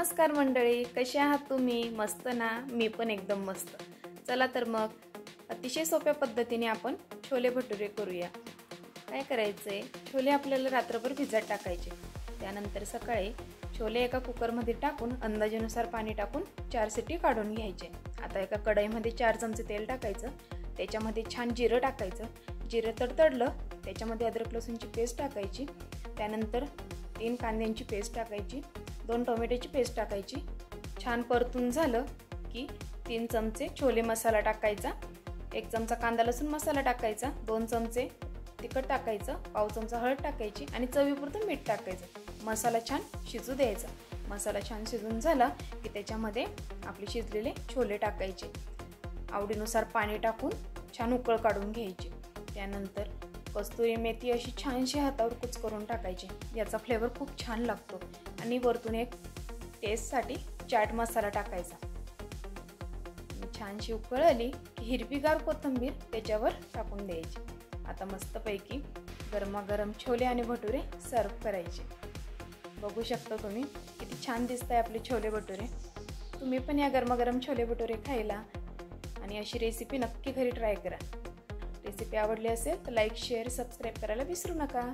नमस्कार मंडळी, कसे आहात तुम्ही? मस्त ना? मी पण एकदम मस्त. चला तर मग अतिशय सोप्या पद्धतीने आपण छोले भटुरे करूया. काय करायचंय, छोले आपल्याला रात्रभर भिजत टाकायचे. त्यानंतर सकाळी छोले एका कुकरमध्ये टाकून अंदाजानुसार पाणी टाकून 4 शिट्टी काढून घ्यायचे. आता एका कढईमध्ये 4 चमचे तेल टाकायचं. त्याच्यामध्ये छान जिरं टाकायचं. जिरं तडतडलं त्याच्यामध्ये अद्रक लसूणची पेस्ट टाकायची. त्यानंतर 3 कांद्यांची पेस्ट टाकायची. 2 टोमॅटोची पेस्ट टाकायची. छान परतून झालं की 3 चमचे छोले मसाला टाकायचा. 1 चमचा कांदा लसूण मसाला टाकायचा. 2 चमचे तिखट टाकायचं. पाव चमचा हळद टाकायची आणि चवीपुरतं मीठ टाकायचं. मसाला छान शिजू द्यायचा. मसाला छान शिजून झाला की त्याच्यामध्ये आपले शिजलेले छोले टाकायचे. आवडीनुसार पाणी टाकून छान उकळ काढून घ्यायची. त्यानंतर कस्तुरी मेथी अशी छानशी हातावर कुचकरून टाकायची. याचा फ्लेवर खूप छान लागतो. आणि वरतून एक टेस्टसाठी चाट मसाला टाकायचा. छानशी उकळ आली की हिरवीगार कोथिंबीर त्याच्यावर टाकून द्यायची. आता मस्तपैकी गरमागरम छोले आणि भटुरे सर्व करायचे. बघू शकता तुम्ही किती छान दिसतंय आपले छोले भटुरे. तुम्ही पण या गरमागरम छोले भटुरे खायला आणि अशी रेसिपी नक्की घरी ट्राय करा. रेसिपी आवडली असेल तर लाईक, शेअर, सबस्क्राईब करायला विसरू नका.